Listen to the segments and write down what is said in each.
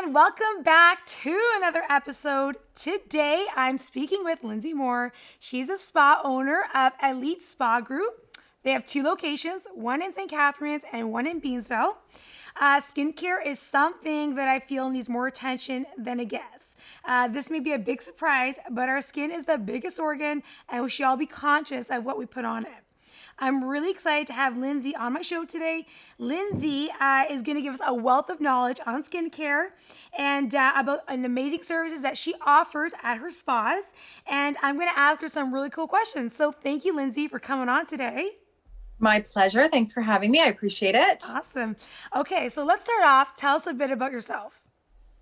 and welcome back to another episode. Today, I'm speaking with Lindsay Moore. She's a spa owner of Elite Spa Group. They have two locations, one in St. Catharines and one in Beamsville. Skincare is something that I feel needs more attention than it gets. This may be a big surprise, but our skin is the biggest organ, and we should all be conscious of what we put on it. I'm really excited to have Lindsay on my show today. Lindsay is going to give us a wealth of knowledge on skincare and about an amazing services that she offers at her spas. And I'm going to ask her some really cool questions. So thank you, Lindsay, for coming on today. My pleasure. Thanks for having me. I appreciate it. Awesome. Okay, so let's start off. Tell us a bit about yourself.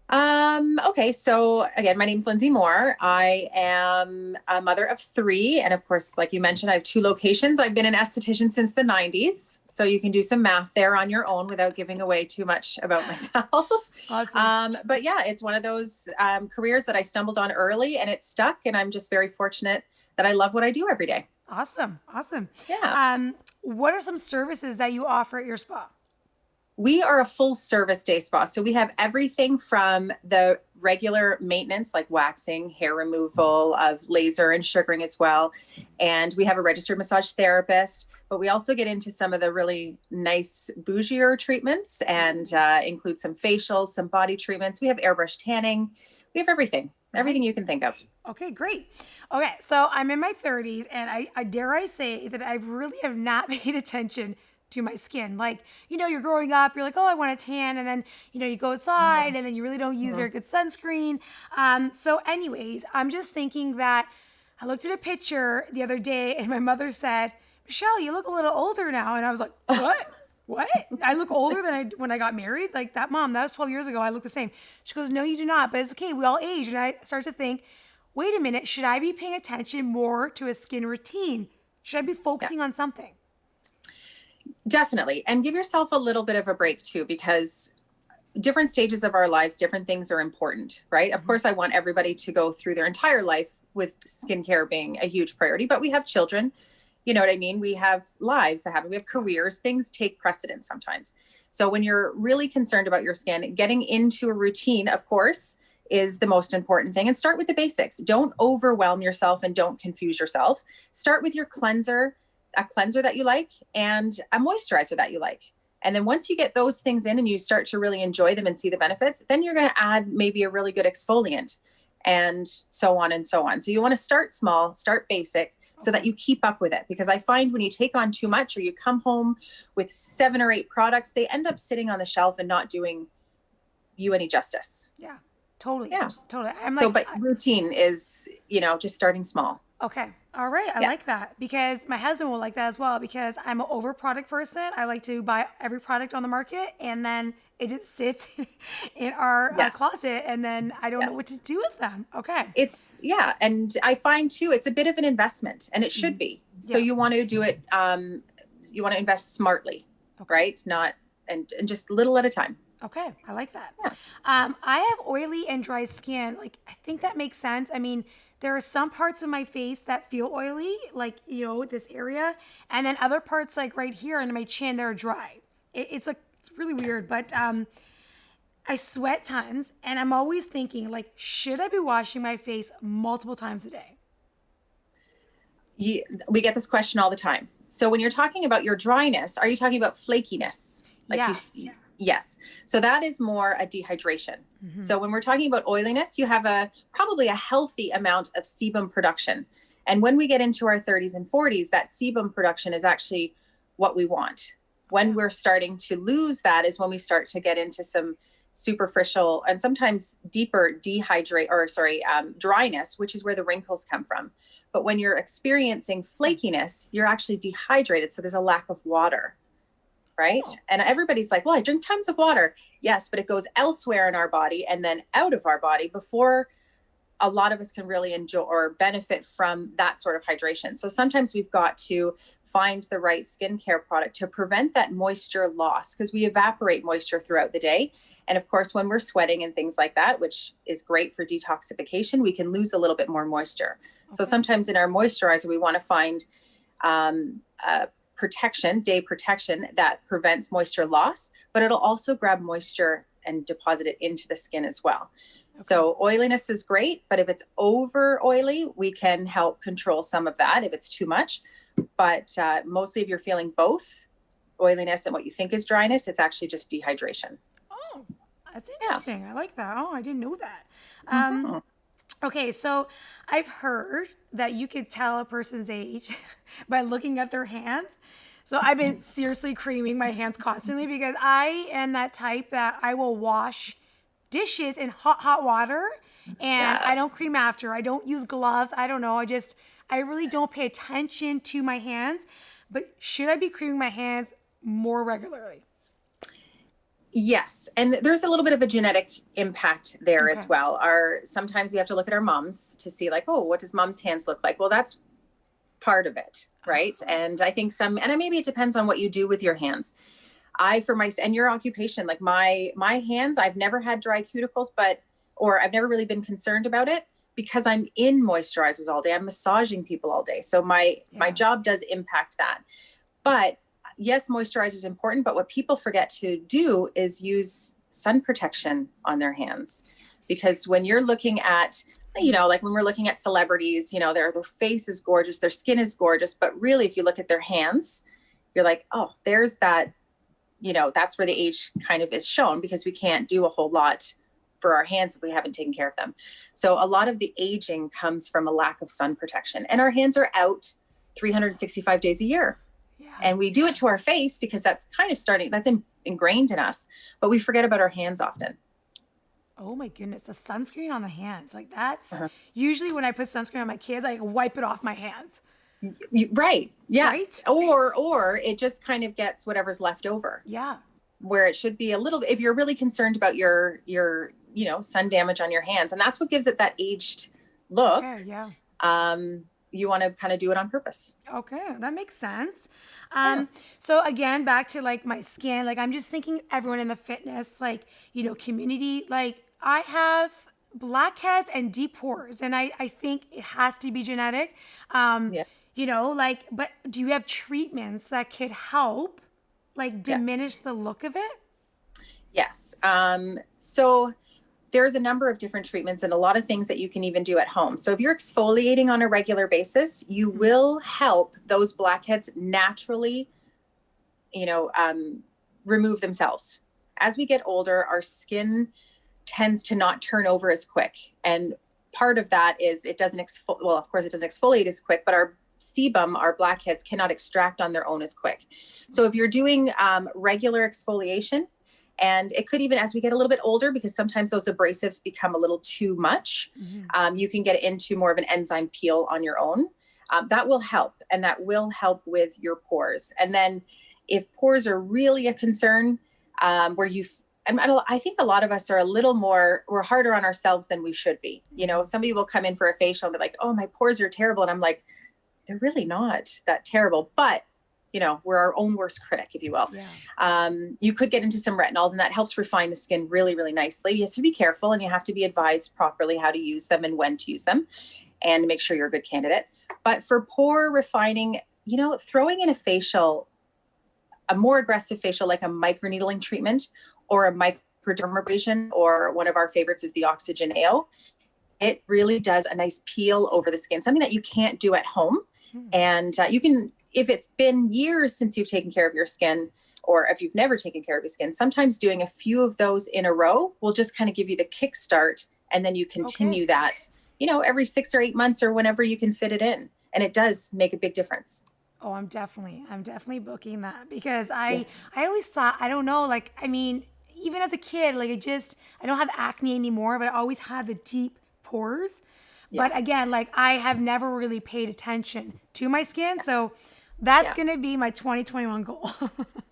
Okay. So again, my name's Lindsay Moore. I am a mother of three. And of course, like you mentioned, I have two locations. I've been an esthetician since the 90s. So you can do some math there on your own without giving away too much about myself. Awesome. But yeah, it's one of those careers that I stumbled on early and it stuck. And I'm just very fortunate that I love what I do every day. Awesome. Yeah. What are some services that you offer at your spa? We are a full service day spa. So we have everything from the regular maintenance, like waxing, hair removal, of laser and sugaring as well. And we have a registered massage therapist, but we also get into some of the really nice bougier treatments and include some facials, some body treatments. We have airbrush tanning. We have everything you can think of. Okay, great. Okay, so I'm in my 30s, and I dare I say that I really have not paid attention to my skin. Like, you're growing up, you're like, oh, I want a tan. And then, you go outside and then you really don't use very good sunscreen. So anyways, I'm just thinking that I looked at a picture the other day and my mother said, Michelle, you look a little older now. And I was like, what? What? I look older than when I got married? Like that was 12 years ago. I look the same. She goes, no, you do not, but it's okay. We all age. And I start to think, wait a minute, should I be paying attention more to a skin routine? Should I be focusing on something? Definitely. And give yourself a little bit of a break too, because different stages of our lives, different things are important, right? Of course, I want everybody to go through their entire life with skincare being a huge priority, but we have children, you know what I mean? We have lives that happen, we have careers, things take precedence sometimes. So when you're really concerned about your skin, getting into a routine, of course, is the most important thing. And start with the basics. Don't overwhelm yourself and don't confuse yourself. Start with your cleanser, a cleanser that you like, and a moisturizer that you like. And then once you get those things in and you start to really enjoy them and see the benefits, then you're going to add maybe a really good exfoliant and so on and so on. So you want to start small, start basic so that you keep up with it. Because I find when you take on too much or you come home with 7 or 8 products, they end up sitting on the shelf and not doing you any justice. Yeah, totally. Yeah. Totally. But routine is, just starting small. Okay. All right. I like that because my husband will like that as well because I'm an over product person. I like to buy every product on the market and then it just sits in our closet and then I don't know what to do with them. Okay. And I find too, it's a bit of an investment and it should be. So you want to do it, you want to invest smartly, right? And just little at a time. Okay. I like that. Yeah. I have oily and dry skin. Like, I think that makes sense. I mean, there are some parts of my face that feel oily, like, this area. And then other parts, like right here under my chin, they're dry. It's really weird, but I sweat tons. And I'm always thinking, like, should I be washing my face multiple times a day? We get this question all the time. So when you're talking about your dryness, are you talking about flakiness? Yes. So that is more a dehydration. Mm-hmm. So when we're talking about oiliness, you have probably a healthy amount of sebum production. And when we get into our 30s and 40s, that sebum production is actually what we want. When we're starting to lose that is when we start to get into some superficial and sometimes deeper dryness, which is where the wrinkles come from. But when you're experiencing flakiness, you're actually dehydrated. So there's a lack of water. Right. Oh. And everybody's like, well, I drink tons of water. Yes, but it goes elsewhere in our body and then out of our body before a lot of us can really enjoy or benefit from that sort of hydration. So sometimes we've got to find the right skincare product to prevent that moisture loss because we evaporate moisture throughout the day. And of course, when we're sweating and things like that, which is great for detoxification, we can lose a little bit more moisture. Okay. So sometimes in our moisturizer, we want to find day protection that prevents moisture loss, but it'll also grab moisture and deposit it into the skin as well. Okay. So oiliness is great, but if it's over oily, we can help control some of that if it's too much. But mostly if you're feeling both oiliness and what you think is dryness, it's actually just dehydration. Oh, that's interesting. Yeah. I like that. Oh, I didn't know that. Mm-hmm. Okay, so I've heard that you could tell a person's age by looking at their hands. So I've been seriously creaming my hands constantly because I am that type that I will wash dishes in hot water and I don't cream after. I don't use gloves. I don't know. I really don't pay attention to my hands. But should I be creaming my hands more regularly? Yes. And there's a little bit of a genetic impact there as well. Sometimes we have to look at our moms to see like, oh, what does mom's hands look like? Well, that's part of it. Right. And I think and maybe it depends on what you do with your hands. And your occupation, like my hands, I've never had dry cuticles, or I've never really been concerned about it because I'm in moisturizers all day. I'm massaging people all day. So my job does impact that. But yes, moisturizer is important, but what people forget to do is use sun protection on their hands. Because when you're looking at, like when we're looking at celebrities, their face is gorgeous, their skin is gorgeous, but really if you look at their hands, you're like, oh, there's that, that's where the age kind of is shown because we can't do a whole lot for our hands if we haven't taken care of them. So a lot of the aging comes from a lack of sun protection, and our hands are out 365 days a year. Yeah. And we do it to our face because that's kind of that's ingrained in us, but we forget about our hands often. Oh my goodness, the sunscreen on the hands. Like that's usually when I put sunscreen on my kids, I wipe it off my hands. Right. Yes. Right? Or it just kind of gets whatever's left over. Yeah. Where it should be a little bit, if you're really concerned about your sun damage on your hands, and that's what gives it that aged look. Okay, yeah. You want to kind of do it on purpose. Okay, that makes sense. So again, back to like my skin, like I'm just thinking everyone in the fitness, like, community, like I have blackheads and deep pores, and I think it has to be genetic. But do you have treatments that could help like diminish the look of it? Yes. So there's a number of different treatments and a lot of things that you can even do at home. So if you're exfoliating on a regular basis, you will help those blackheads naturally, remove themselves. As we get older, our skin tends to not turn over as quick. And part of that is it doesn't of course it doesn't exfoliate as quick, but our sebum, our blackheads cannot extract on their own as quick. So if you're doing regular exfoliation, and it could even, as we get a little bit older, because sometimes those abrasives become a little too much, you can get into more of an enzyme peel on your own. That will help, and that will help with your pores. And then if pores are really a concern, I think a lot of us are we're harder on ourselves than we should be. Somebody will come in for a facial and be like, oh, my pores are terrible. And I'm like, they're really not that terrible, but we're our own worst critic, if you will. Yeah. You could get into some retinols, and that helps refine the skin really, really nicely. You have to be careful, and you have to be advised properly how to use them and when to use them, and make sure you're a good candidate. But for pore refining, throwing in a more aggressive facial, like a microneedling treatment or a microdermabrasion, or one of our favorites is the Oxygen AO. It really does a nice peel over the skin, something that you can't do at home. And you can, if it's been years since you've taken care of your skin, or if you've never taken care of your skin, sometimes doing a few of those in a row will just kind of give you the kickstart, and then you continue that, every 6 or 8 months or whenever you can fit it in. And it does make a big difference. Oh, I'm definitely booking that because I always thought, I don't know, like, I mean, even as a kid, like I don't have acne anymore, but I always had the deep pores. Yeah. But again, like I have never really paid attention to my skin. So that's going to be my 2021 goal.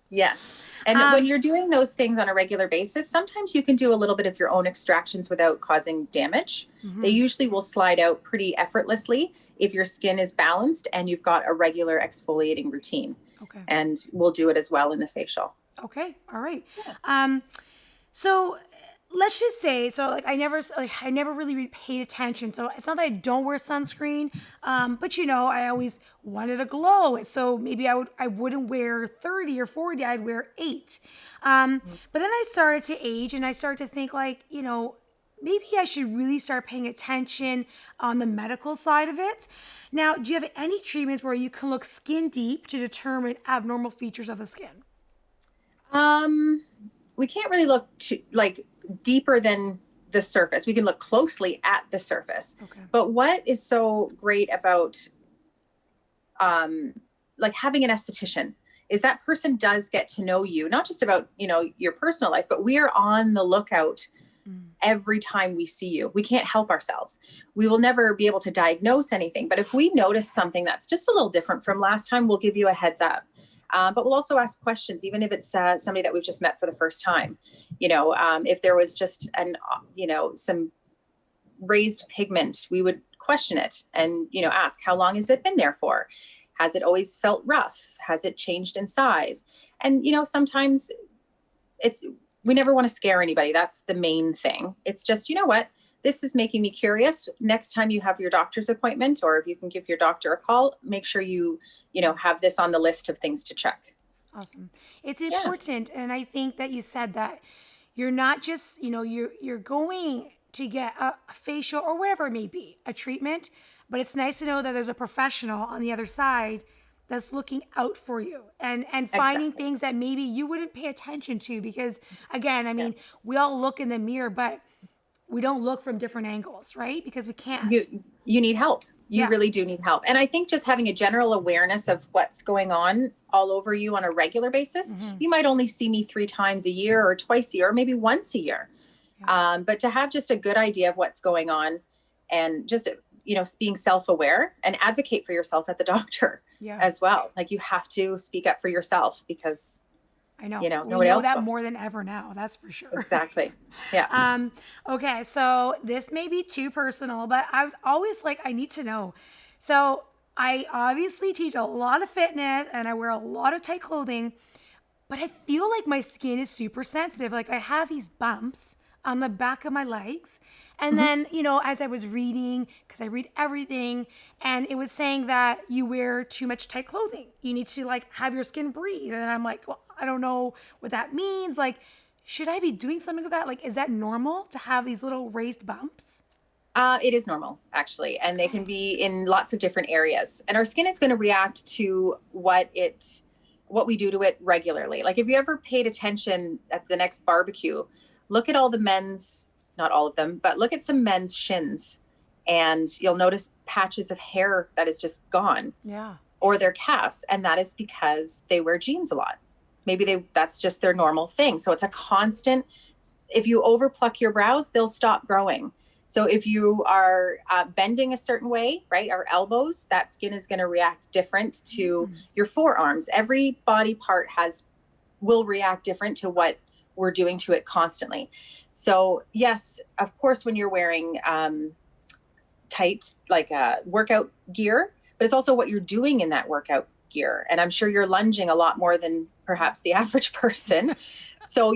Yes. And when you're doing those things on a regular basis, sometimes you can do a little bit of your own extractions without causing damage. They usually will slide out pretty effortlessly if your skin is balanced and you've got a regular exfoliating routine. Okay. And we'll do it as well in the facial. Okay. All right. Yeah. So let's just say, so like I never really paid attention. So it's not that I don't wear sunscreen, but I always wanted a glow. And so maybe I wouldn't wear 30 or 40, I'd wear 8. But then I started to age and I started to think like, maybe I should really start paying attention on the medical side of it. Now, do you have any treatments where you can look skin deep to determine abnormal features of the skin? We can't really look deeper than the surface. We can look closely at the surface. Okay. But what is so great about having an esthetician is that person does get to know you, not just about, your personal life, but we are on the lookout every time we see you. We can't help ourselves. We will never be able to diagnose anything. But if we notice something that's just a little different from last time, we'll give you a heads up. But we'll also ask questions, even if it's somebody that we've just met for the first time. If there was just some raised pigment, we would question it and, ask, how long has it been there for? Has it always felt rough? Has it changed in size? And, sometimes we never want to scare anybody. That's the main thing. It's just, what? This is making me curious. Next time you have your doctor's appointment, or if you can give your doctor a call, make sure you have this on the list of things to check. Awesome. It's important. And I think that you said that you're not just, you're going to get a facial or whatever it may be, a treatment, but it's nice to know that there's a professional on the other side that's looking out for you and finding things that maybe you wouldn't pay attention to, because again, we all look in the mirror, but we don't look from different angles, right? Because we can't. You need help. You really do need help. And I think just having a general awareness of what's going on all over you on a regular basis, you might only see me 3 times a year or twice a year, or maybe once a year. Yeah. But to have just a good idea of what's going on and just, being self-aware and advocate for yourself at the doctor as well. Like you have to speak up for yourself because I know. Nobody else that will. more than ever now. That's for sure. Exactly. Yeah. Okay. So this may be too personal, but I was always like, I need to know. So I obviously teach a lot of fitness and I wear a lot of tight clothing, but I feel like my skin is super sensitive. Like I have these bumps on the back of my legs. And then, as I was reading, because I read everything, and it was saying that you wear too much tight clothing. You need to have your skin breathe. And I'm like, well, I don't know what that means. Like, should I be doing something with that? Like, is that normal to have these little raised bumps? It is normal, actually. And they can be in lots of different areas. And our skin is going to react to what we do to it regularly. Like if you ever paid attention at the next barbecue, look at all the men's, not all of them, but look at some men's shins and you'll notice patches of hair that is just gone. Yeah. Or their calves. And that is because they wear jeans a lot. Maybe that's just their normal thing. So it's a constant, if you overpluck your brows, they'll stop growing. So if you are bending a certain way, right, our elbows, that skin is going to react different to your forearms. Every body part will react different to what we're doing to it constantly. So yes, of course, when you're wearing tight, workout gear, but it's also what you're doing in that workout gear. And I'm sure you're lunging a lot more than perhaps the average person. So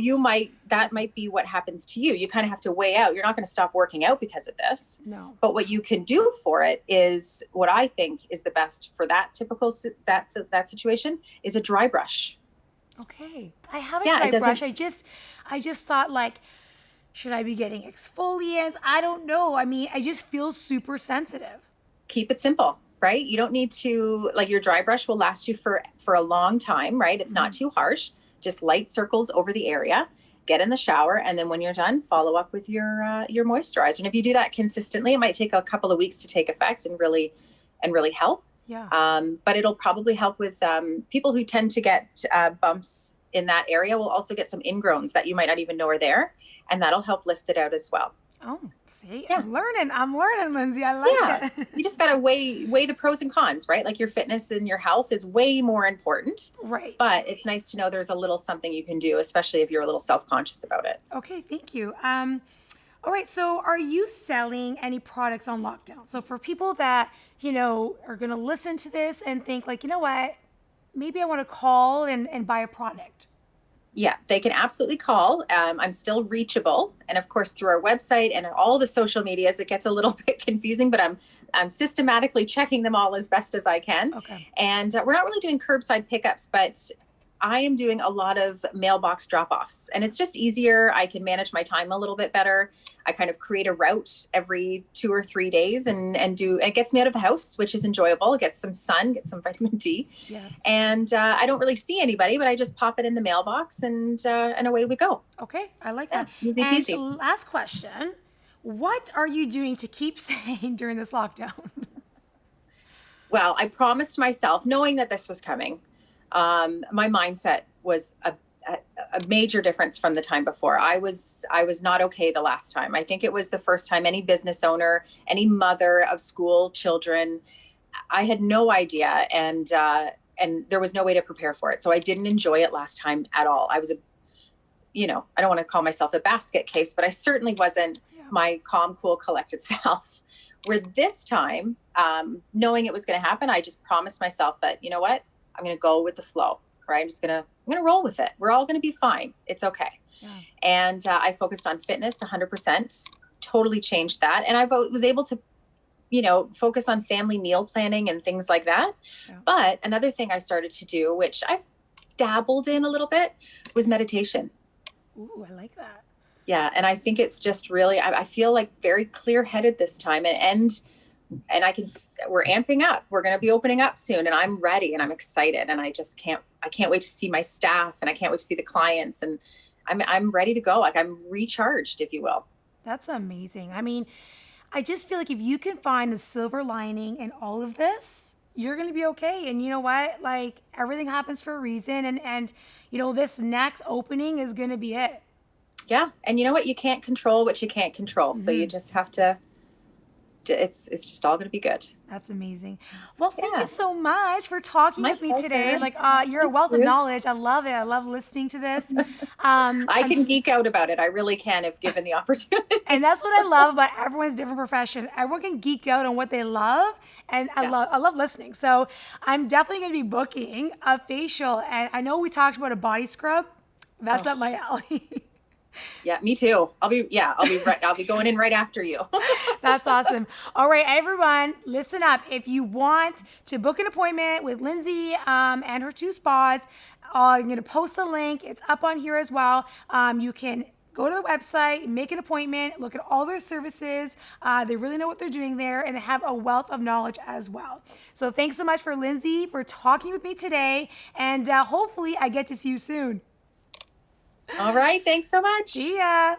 that might be what happens to you. You kind of have to weigh out. You're not going to stop working out because of this. No. But what you can do for it is what I think is the best for that that situation is a dry brush. Okay. I have a dry brush. I just thought should I be getting exfoliants? I don't know. I just feel super sensitive. Keep it simple, right? You don't need to, your dry brush will last you for a long time, right? It's not too harsh. Just light circles over the area, get in the shower. And then when you're done, follow up with your moisturizer. And if you do that consistently, it might take a couple of weeks to take effect and really help. Yeah. But it'll probably help with people who tend to get bumps in that area will also get some ingrowns that you might not even know are there. And that'll help lift it out as well. Oh, see, yeah. I'm learning, Lindsay. I like it. You just got to weigh the pros and cons, right? Like your fitness and your health is way more important. Right. But it's nice to know there's a little something you can do, especially if you're a little self-conscious about it. Okay, thank you. All right, so are you selling any products on lockdown? So for people that, are going to listen to this and think you know what, maybe I want to call and buy a product. Yeah, they can absolutely call. I'm still reachable, and of course through our website and all the social medias. It gets a little bit confusing, but I'm systematically checking them all as best as I can. Okay. And we're not really doing curbside pickups, but I am doing a lot of mailbox drop-offs, and it's just easier. I can manage my time a little bit better. I kind of create a route every 2 or 3 days, and do it gets me out of the house, which is enjoyable. Get some sun, get some vitamin D, Yes. and I don't really see anybody, but I just pop it in the mailbox, and away we go. Okay. I like Yeah, that. easy And peasy. last question. What are you doing to keep sane during this lockdown? Well, I promised myself, knowing that this was coming, my mindset was a major difference from the time before. I was not okay the last time. I think it was the first time any business owner, any mother of school children, I had no idea, and there was no way to prepare for it. So I didn't enjoy it last time at all. I was I don't want to call myself a basket case, but I certainly wasn't Yeah. my calm, cool, collected self. Where this time, knowing it was going to happen, I just promised myself that, you know what, I'm going to go with the flow. Right? I'm gonna roll with it. We're all going to be fine. It's okay. Yeah. And I focused on fitness 100%. Totally changed that, and I was able to, focus on family meal planning and things like that. Yeah. But another thing I started to do, which I've dabbled in a little bit, was meditation. Ooh, I like that. Yeah, and I think it's just really, I feel like very clear headed this time, and we're amping up. We're going to be opening up soon, and I'm ready and I'm excited, and I can't wait to see my staff, and I can't wait to see the clients, and I'm ready to go. Like, I'm recharged, if you will. That's amazing. I mean, I just feel like if you can find the silver lining in all of this, you're going to be okay. And you know what? Like, everything happens for a reason. And this next opening is going to be it. Yeah. And you know what? You can't control what you can't control. So you just have to, it's just all going to be good. That's amazing. Well, thank Yeah. you so much for talking My with me today. pleasure. Like, you're a wealth of knowledge. I love it. I love listening to this. I can geek out about it. I really can, if given the opportunity. And that's what I love about everyone's different profession. Everyone can geek out on what they love, and I love listening. So I'm definitely going to be booking a facial, and I know we talked about a body scrub. That's up my alley. Yeah, me too. I'll be going in right after you. That's awesome. All right, everyone, listen up. If you want to book an appointment with Lindsay and her 2 spas, I'm going to post the link. It's up on here as well. You can go to the website, make an appointment, look at all their services. They really know what they're doing there, and they have a wealth of knowledge as well. So thanks so much for Lindsay for talking with me today, and hopefully I get to see you soon. All right. Thanks so much. See ya.